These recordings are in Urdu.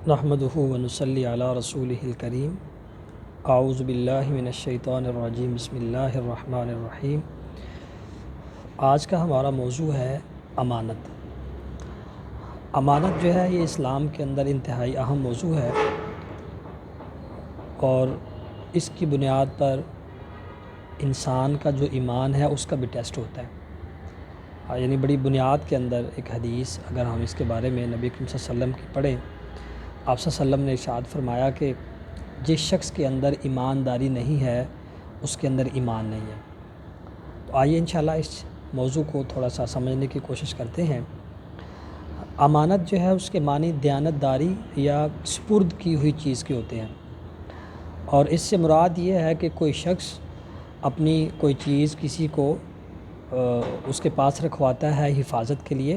نحمدہ ونصلی علی رسولہ الکریم اعوذ باللہ من الشیطان الرجیم بسم اللہ الرحمن الرحیم۔ آج کا ہمارا موضوع ہے امانت۔ امانت جو ہے یہ اسلام کے اندر انتہائی اہم موضوع ہے اور اس کی بنیاد پر انسان کا جو ایمان ہے اس کا بھی ٹیسٹ ہوتا ہے۔ یعنی بڑی بنیاد کے اندر ایک حدیث اگر ہم اس کے بارے میں نبی کریم صلی اللہ علیہ وسلم کی پڑھیں، آپ صلی اللہ علیہ وسلم نے ارشاد فرمایا کہ جس شخص کے اندر ایمانداری نہیں ہے اس کے اندر ایمان نہیں ہے۔ تو آئیے انشاءاللہ اس موضوع کو تھوڑا سا سمجھنے کی کوشش کرتے ہیں۔ امانت جو ہے اس کے معنی دیانت داری یا سپرد کی ہوئی چیز کے ہوتے ہیں، اور اس سے مراد یہ ہے کہ کوئی شخص اپنی کوئی چیز کسی کو اس کے پاس رکھواتا ہے حفاظت کے لیے،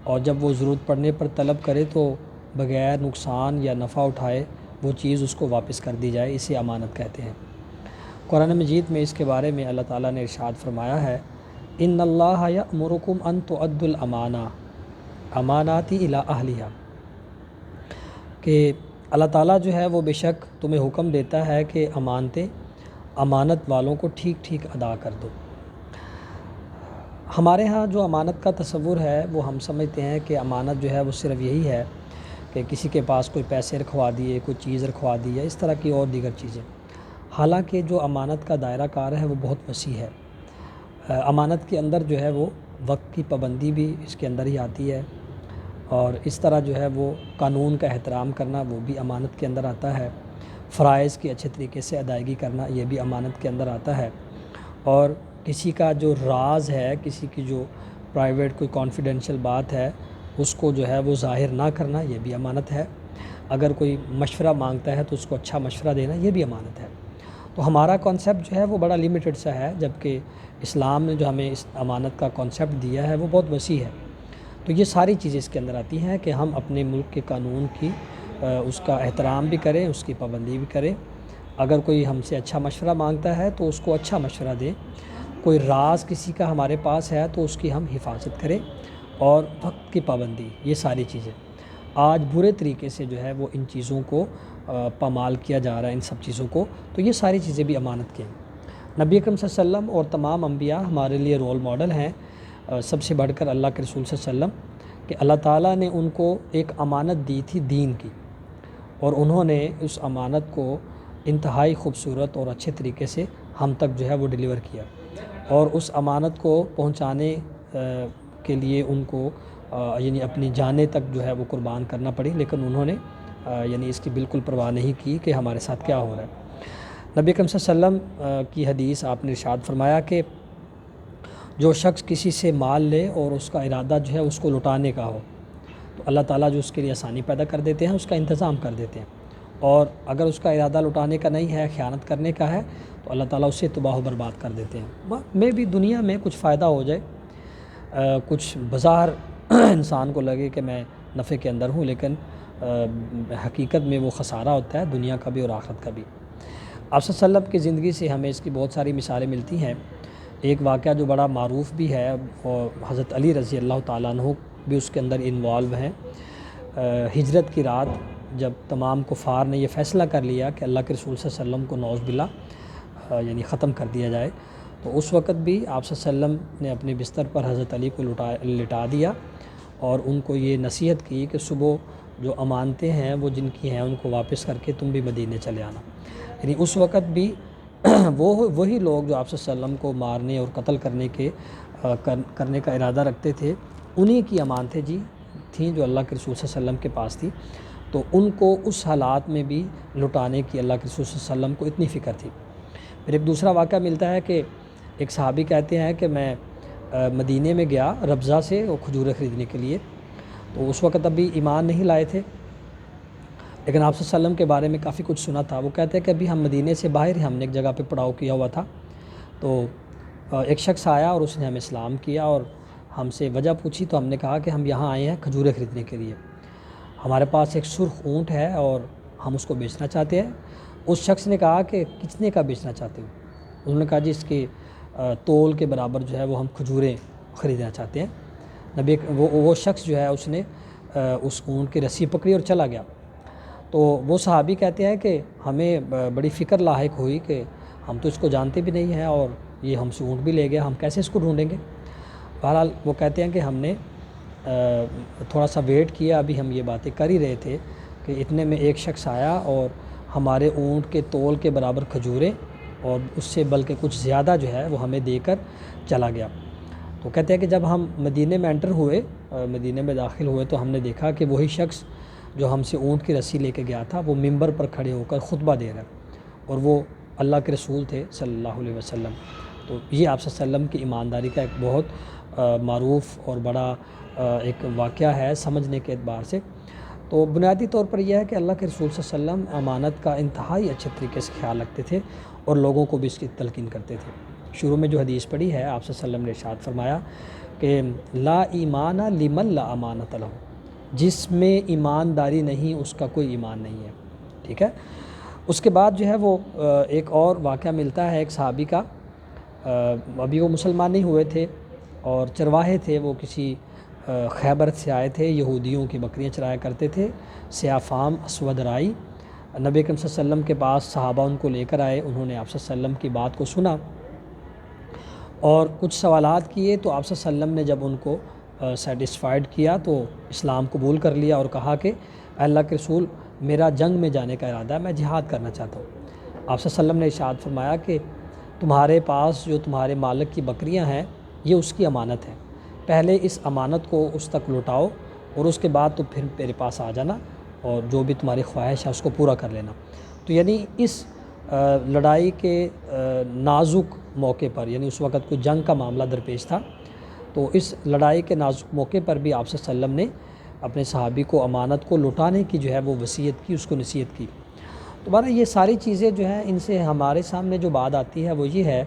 اور جب وہ ضرورت پڑنے پر طلب کرے تو بغیر نقصان یا نفع اٹھائے وہ چیز اس کو واپس کر دی جائے، اسے امانت کہتے ہیں۔ قرآن مجید میں اس کے بارے میں اللہ تعالیٰ نے ارشاد فرمایا ہے، ان اللہ یأمرکم ان تؤدوا الامانات الی اہلہا، کہ اللہ تعالیٰ جو ہے وہ بے شک تمہیں حکم دیتا ہے کہ امانت والوں کو ٹھیک ٹھیک ادا کر دو۔ ہمارے ہاں جو امانت کا تصور ہے وہ ہم سمجھتے ہیں کہ امانت جو ہے وہ صرف یہی ہے کہ کسی کے پاس کوئی پیسے رکھوا دیے، کوئی چیز رکھوا دی ہے، اس طرح کی اور دیگر چیزیں۔ حالانکہ جو امانت کا دائرہ کار ہے وہ بہت وسیع ہے۔ امانت کے اندر جو ہے وہ وقت کی پابندی بھی اس کے اندر ہی آتی ہے، اور اس طرح جو ہے وہ قانون کا احترام کرنا وہ بھی امانت کے اندر آتا ہے، فرائض کی اچھے طریقے سے ادائیگی کرنا یہ بھی امانت کے اندر آتا ہے، اور کسی کا جو راز ہے، کسی کی جو پرائیویٹ کوئی کانفیڈینشیل بات ہے اس کو جو ہے وہ ظاہر نہ کرنا یہ بھی امانت ہے۔ اگر کوئی مشورہ مانگتا ہے تو اس کو اچھا مشورہ دینا یہ بھی امانت ہے۔ تو ہمارا کانسیپٹ جو ہے وہ بڑا لیمیٹڈ سا ہے، جبکہ اسلام نے جو ہمیں اس امانت کا کانسیپٹ دیا ہے وہ بہت وسیع ہے۔ تو یہ ساری چیزیں اس کے اندر آتی ہیں کہ ہم اپنے ملک کے قانون کی اس کا احترام بھی کریں، اس کی پابندی بھی کریں۔ اگر کوئی ہم سے اچھا مشورہ مانگتا ہے تو اس کو اچھا مشورہ دیں۔ کوئی راز کسی کا ہمارے پاس ہے تو اس کی ہم حفاظت کریں، اور وقت کی پابندی، یہ ساری چیزیں آج برے طریقے سے جو ہے وہ ان چیزوں کو پامال کیا جا رہا ہے، ان سب چیزوں کو، تو یہ ساری چیزیں بھی امانت کی ہیں۔ نبی اکرم صلی اللہ علیہ وسلم اور تمام انبیاء ہمارے لیے رول ماڈل ہیں، سب سے بڑھ کر اللہ کے رسول صلی اللہ علیہ وسلم، کہ اللہ تعالیٰ نے ان کو ایک امانت دی تھی دین کی، اور انہوں نے اس امانت کو انتہائی خوبصورت اور اچھے طریقے سے ہم تک جو ہے وہ ڈیلیور کیا، اور اس امانت کو پہنچانے کے لیے ان کو یعنی اپنی جانیں تک جو ہے وہ قربان کرنا پڑی، لیکن انہوں نے یعنی اس کی بالکل پرواہ نہیں کی کہ ہمارے ساتھ کیا ہو رہا ہے۔ نبی اکرم صلی اللہ علیہ وسلم کی حدیث آپ نے ارشاد فرمایا کہ جو شخص کسی سے مال لے اور اس کا ارادہ جو ہے اس کو لٹانے کا ہو تو اللہ تعالیٰ جو اس کے لیے آسانی پیدا کر دیتے ہیں، اس کا انتظام کر دیتے ہیں، اور اگر اس کا ارادہ لٹانے کا نہیں ہے، خیانت کرنے کا ہے، تو اللہ تعالیٰ اسے تباہ و برباد کر دیتے ہیں۔ میں بھی دنیا میں کچھ فائدہ ہو جائے، کچھ بظاہر انسان کو لگے کہ میں نفع کے اندر ہوں، لیکن حقیقت میں وہ خسارہ ہوتا ہے، دنیا کا بھی اور آخرت کا بھی۔ آپ صلی اللہ علیہ وسلم کی زندگی سے ہمیں اس کی بہت ساری مثالیں ملتی ہیں۔ ایک واقعہ جو بڑا معروف بھی ہے، اور حضرت علی رضی اللہ تعالیٰ عنہ بھی اس کے اندر انوالو ہیں۔ ہجرت کی رات جب تمام کفار نے یہ فیصلہ کر لیا کہ اللہ کے رسول صلی اللہ علیہ وسلم کو نعوذ باللہ یعنی ختم کر دیا جائے، تو اس وقت بھی آپ صلی اللہ علیہ وسلم نے اپنے بستر پر حضرت علی کو لٹا دیا، اور ان کو یہ نصیحت کی کہ صبح جو امانتیں ہیں وہ جن کی ہیں ان کو واپس کر کے تم بھی مدینے چلے آنا۔ یعنی اس وقت بھی وہی لوگ جو آپ صلی اللہ علیہ وسلم کو مارنے اور قتل کرنے کا ارادہ رکھتے تھے، انہی کی امانتیں تھیں جو اللہ کے رسول صلی اللہ علیہ وسلم کے پاس تھی، تو ان کو اس حالات میں بھی لٹانے کی اللہ کے رسول صلی اللہ علیہ وسلم کو اتنی فکر تھی۔ پھر ایک دوسرا واقعہ ملتا ہے کہ ایک صحابی کہتے ہیں کہ میں مدینے میں گیا ربضہ سے وہ کھجوریں خریدنے کے لیے، تو اس وقت ابھی ایمان نہیں لائے تھے، لیکن آپ صلی اللہ علیہ وسلم کے بارے میں کافی کچھ سنا تھا۔ وہ کہتے ہیں کہ ابھی ہم مدینے سے باہر ہی، ہم نے ایک جگہ پہ پڑاؤ کیا ہوا تھا، تو ایک شخص آیا اور اس نے ہمیں سلام کیا اور ہم سے وجہ پوچھی، تو ہم نے کہا کہ ہم یہاں آئے ہیں کھجوریں خریدنے کے لیے، ہمارے پاس ایک سرخ اونٹ ہے اور ہم اس کو بیچنا چاہتے ہیں۔ اس شخص نے کہا کہ کتنے کا بیچنا چاہتے ہو؟ انہوں نے کہا جی اس کے تول کے برابر جو ہے وہ ہم کھجوریں خریدنا چاہتے ہیں۔ وہ شخص جو ہے اس نے اس اونٹ کی رسی پکڑی اور چلا گیا، تو وہ صحابی کہتے ہیں کہ ہمیں بڑی فکر لاحق ہوئی کہ ہم تو اس کو جانتے بھی نہیں ہیں اور یہ ہم سے اونٹ بھی لے گیا، ہم کیسے اس کو ڈھونڈیں گے۔ بہرحال وہ کہتے ہیں کہ ہم نے تھوڑا سا ویٹ کیا، ابھی ہم یہ باتیں کر ہی رہے تھے کہ اتنے میں ایک شخص آیا اور ہمارے اونٹ کے تول کے برابر کھجوریں اور اس سے بلکہ کچھ زیادہ جو ہے وہ ہمیں دے کر چلا گیا۔ تو کہتے ہیں کہ جب ہم مدینے میں انٹر ہوئے، مدینے میں داخل ہوئے، تو ہم نے دیکھا کہ وہی شخص جو ہم سے اونٹ کی رسی لے کے گیا تھا وہ ممبر پر کھڑے ہو کر خطبہ دے رہا ہے، اور وہ اللہ کے رسول تھے صلی اللہ علیہ وسلم۔ تو یہ آپ صلی اللہ علیہ وسلم کی ایمانداری کا ایک بہت معروف اور بڑا ایک واقعہ ہے سمجھنے کے اعتبار سے۔ تو بنیادی طور پر یہ ہے کہ اللہ کے رسول صلی اللہ علیہ وسلم امانت کا انتہائی اچھے طریقے سے خیال رکھتے تھے اور لوگوں کو بھی اس کی تلقین کرتے تھے۔ شروع میں جو حدیث پڑھی ہے، آپ صلی اللہ علیہ وسلم نے ارشاد فرمایا کہ لا ایمان لمن لا امانت لہ، جس میں ایمانداری نہیں اس کا کوئی ایمان نہیں ہے، ٹھیک ہے۔ اس کے بعد جو ہے وہ ایک اور واقعہ ملتا ہے ایک صحابی کا، ابھی وہ مسلمان نہیں ہوئے تھے اور چرواہے تھے، وہ کسی خیبر سے آئے تھے، یہودیوں کی بکریاں چرایا کرتے تھے، سیاہ فام اسود رائی۔ نبی اکرم صلی اللہ علیہ وسلم کے پاس صحابہ ان کو لے کر آئے، انہوں نے آپ صلی اللہ علیہ وسلم کی بات کو سنا اور کچھ سوالات کیے، تو آپ صلی اللہ علیہ وسلم نے جب ان کو سیٹسفائیڈ کیا تو اسلام قبول کر لیا اور کہا کہ اے اللہ کے رسول، میرا جنگ میں جانے کا ارادہ ہے، میں جہاد کرنا چاہتا ہوں۔ آپ صلی اللہ علیہ وسلم نے ارشاد فرمایا کہ تمہارے پاس جو تمہارے مالک کی بکریاں ہیں یہ اس کی امانت ہے، پہلے اس امانت کو اس تک لوٹاؤ اور اس کے بعد تو پھر میرے پاس آ جانا اور جو بھی تمہاری خواہش ہے اس کو پورا کر لینا۔ تو یعنی اس لڑائی کے نازک موقع پر، یعنی اس وقت کوئی جنگ کا معاملہ درپیش تھا، تو اس لڑائی کے نازک موقع پر بھی آپ صلی اللہ علیہ وسلم نے اپنے صحابی کو امانت کو لوٹانے کی جو ہے وہ وصیت کی، اس کو نصیحت کی۔ تو بہرحال یہ ساری چیزیں جو ہیں ان سے ہمارے سامنے جو بات آتی ہے وہ یہ ہے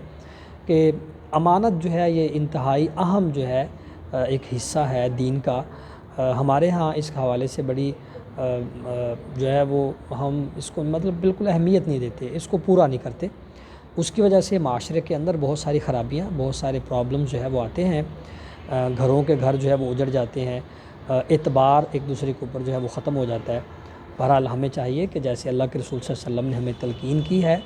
کہ امانت جو ہے یہ انتہائی اہم جو ہے ایک حصہ ہے دین کا۔ ہمارے ہاں اس حوالے سے بڑی جو ہے وہ ہم اس کو مطلب بالکل اہمیت نہیں دیتے، اس کو پورا نہیں کرتے۔ اس کی وجہ سے معاشرے کے اندر بہت ساری خرابیاں، بہت سارے پرابلمز جو ہے وہ آتے ہیں، گھروں کے گھر جو ہے وہ اجڑ جاتے ہیں، اعتبار ایک دوسرے کے اوپر جو ہے وہ ختم ہو جاتا ہے۔ بہرحال ہمیں چاہیے کہ جیسے اللہ کے رسول صلی اللہ علیہ وسلم نے ہمیں تلقین کی ہے،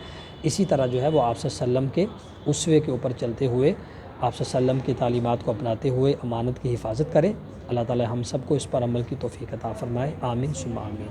اسی طرح جو ہے وہ آپ صلی اللہ علیہ وسلم کے اسوے کے اوپر چلتے ہوئے، آپ صلی اللہ علیہ وسلم کی تعلیمات کو اپناتے ہوئے امانت کی حفاظت کریں۔ اللہ تعالی ہم سب کو اس پر عمل کی توفیق عطا فرمائے، آمین ثم آمین۔